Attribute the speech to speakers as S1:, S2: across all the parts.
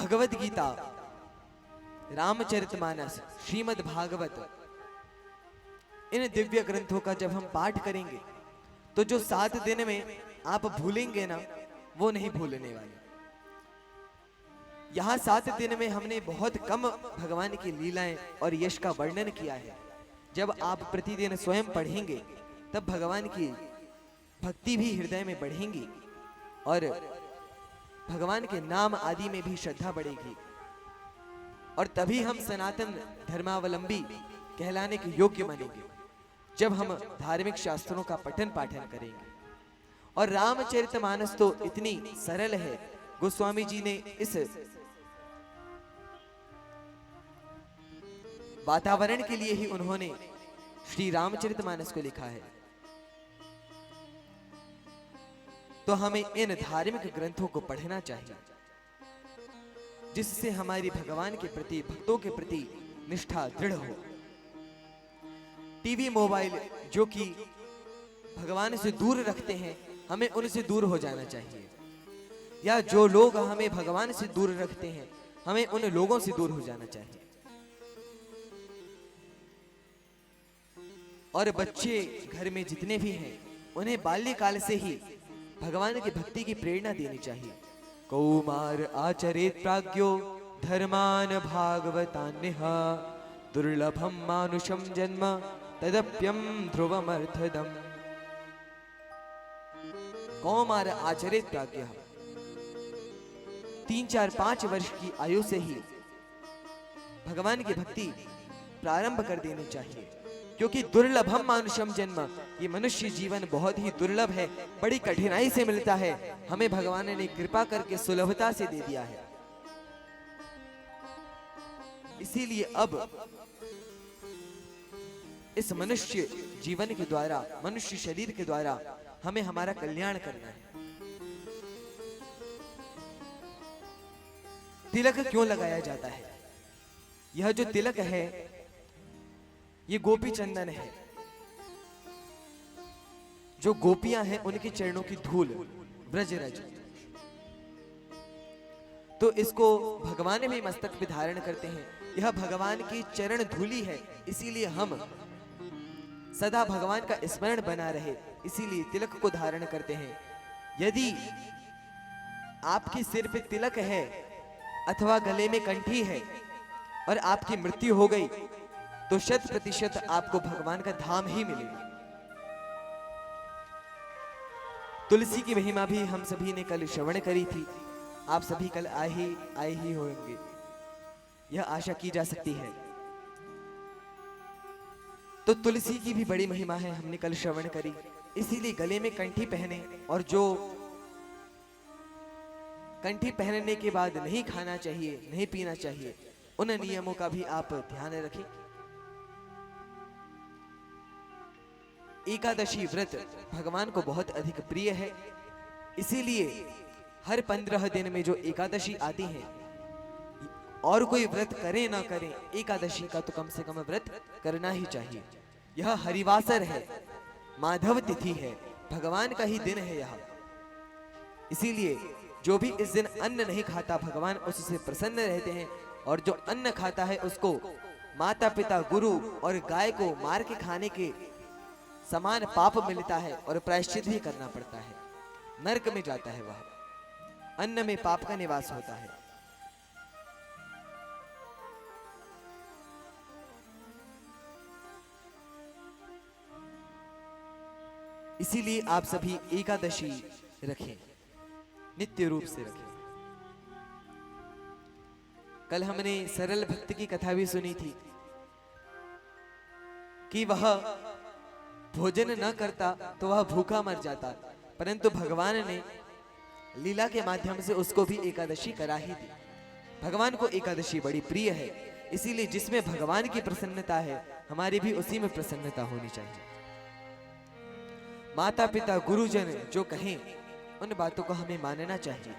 S1: भगवत गीता, रामचरितमानस, श्रीमद् भागवत, इन दिव्य ग्रंथों का जब हम पाठ करेंगे तो जो 7 दिन में आप भूलेंगे ना, वो नहीं भूलने वाले। यहाँ 7 दिन में हमने बहुत कम भगवान की लीलाएं और यश का वर्णन किया है। जब आप प्रतिदिन स्वयं पढ़ेंगे तब भगवान की भक्ति भी हृदय में बढ़ेंगी और भगवान के नाम आदि में भी श्रद्धा बढ़ेगी, और तभी हम सनातन धर्मावलंबी कहलाने के योग्य बनेंगे जब हम धार्मिक शास्त्रों का पठन पाठन करेंगे। और रामचरितमानस तो इतनी सरल है, गोस्वामी जी ने इस वातावरण के लिए ही उन्होंने श्री रामचरितमानस को लिखा है। तो हमें इन धार्मिक ग्रंथों को पढ़ना चाहिए, जिससे हमारी भगवान के प्रति, भक्तों के प्रति निष्ठा दृढ़ हो। टीवी, मोबाइल जो कि भगवान से दूर रखते हैं, हमें उनसे दूर हो जाना चाहिए, या जो लोग हमें भगवान से दूर रखते हैं, हमें उन लोगों से दूर हो जाना चाहिए। और बच्चे घर में जितने भी हैं, उन्हें बाल्यकाल से ही भगवान की भक्ति की प्रेरणा देनी चाहिए। कौमार आचरेत प्राज्ञो धर्मान भागवतान्यः दुर्लभम मानुषम जन्म तदप्यम ध्रुवमर्थदम। कौमार आचरेत प्राज्ञः, 3, 4, 5 वर्ष की आयु से ही भगवान की भक्ति प्रारंभ कर देनी चाहिए, क्योंकि दुर्लभम मानुषम जन्म, ये मनुष्य जीवन बहुत ही दुर्लभ है, बड़ी कठिनाई से मिलता है, हमें भगवान ने कृपा करके सुलभता से दे दिया है। इसीलिए अब इस मनुष्य जीवन के द्वारा, मनुष्य शरीर के द्वारा हमें हमारा कल्याण करना है। तिलक क्यों लगाया जाता है? यह जो तिलक है, ये गोपी चंदन है। जो गोपियां हैं उनके चरणों की धूल, ब्रजरज, तो इसको भगवान भी मस्तक पे धारण करते हैं। यह भगवान की चरण धूली है, इसीलिए हम सदा भगवान का स्मरण बना रहे, इसीलिए तिलक को धारण करते हैं। यदि आपके सिर पे तिलक है अथवा गले में कंठी है और आपकी मृत्यु हो गई, तो 100% आपको भगवान का धाम ही मिलेगा। तुलसी की महिमा भी हम सभी ने कल श्रवण करी थी, आप सभी कल आए ही होंगे, यह आशा की जा सकती है। तो तुलसी की भी बड़ी महिमा है, हमने कल श्रवण करी। इसीलिए गले में कंठी पहने, और जो कंठी पहनने के बाद नहीं खाना चाहिए, नहीं पीना चाहिए, उन नियमों का भी आप ध्यान रखें। एकादशी व्रत भगवान को बहुत अधिक प्रिय है, इसीलिए हर 15 दिन में जो एकादशी आती है, और कोई व्रत करे ना करे, एकादशी का तो कम से कम व्रत करना ही चाहिए। यह हरिवासर है, माधव तिथि है, भगवान का ही दिन है यह। इसीलिए जो भी इस दिन अन्न नहीं खाता, भगवान उससे प्रसन्न रहते हैं, और जो अन्न खाता है उसको माता पिता, गुरु और गाय को मार के खाने के समान पाप मिलता है, और प्रायश्चित भी करना पड़ता है, नरक में जाता है वह। अन्न में पाप का निवास होता है। इसीलिए आप सभी एकादशी रखें, नित्य रूप से रखें। कल हमने सरल भक्त की कथा भी सुनी थी कि वह भोजन न करता तो वह भूखा मर जाता, परंतु भगवान ने लीला के माध्यम से उसको भी एकादशी करा ही दी। भगवान को एकादशी बड़ी प्रिय है, इसीलिए जिसमें भगवान की प्रसन्नता है, हमारी भी उसी में प्रसन्नता होनी चाहिए। माता पिता, गुरुजन जो कहें, उन बातों को हमें मानना चाहिए।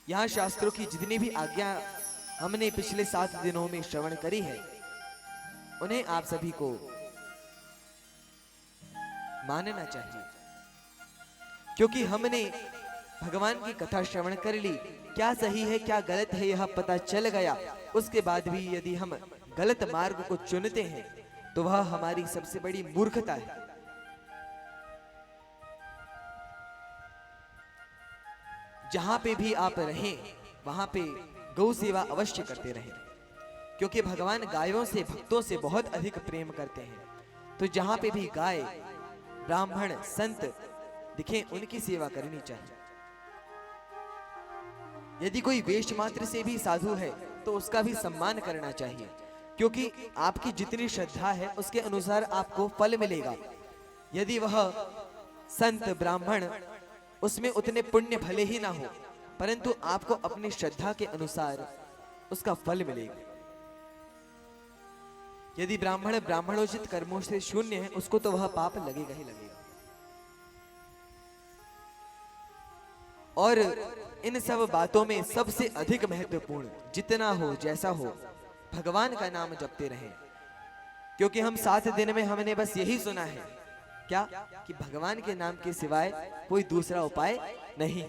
S1: यहाँ शास्त्रों की जितनी भी आज्ञा हमने पिछले 7 दिनों में श्रवण करी है, उन्हें आप सभी को मानना चाहिए, क्योंकि हमने भगवान की कथा श्रवण कर ली, क्या सही है क्या गलत है यह पता चल गया, उसके बाद भी यदि हम गलत मार्ग को चुनते हैं तो वह हमारी सबसे बड़ी मूर्खता है। जहां पे भी आप रहें वहां पे गौ सेवा अवश्य करते रहें, क्योंकि भगवान गायों से भक्तों से बहुत अधिक प्रेम करते हैं। तो जहां पे भी गाय ब्राह्मण संत दिखें उनकी सेवा करनी चाहिए। यदि कोई वेश मात्र से भी साधु है तो उसका भी सम्मान करना चाहिए, क्योंकि आपकी जितनी श्रद्धा है उसके अनुसार आपको फल मिलेगा। यदि वह संत ब्राह्मण उसमें उतने पुण्य भले ही ना हो, परंतु आपको अपनी श्रद्धा के अनुसार उसका फल मिलेगा। यदि ब्राह्मण ब्राह्मणोचित कर्मों से शून्य है, उसको तो वह पाप लगेगा ही लगेगा। और इन सब बातों में सबसे अधिक महत्वपूर्ण, जितना हो जैसा हो भगवान का नाम जपते रहें, क्योंकि हम 7 दिन में हमने बस यही सुना है क्या कि भगवान के नाम के सिवाय कोई दूसरा उपाय नहीं।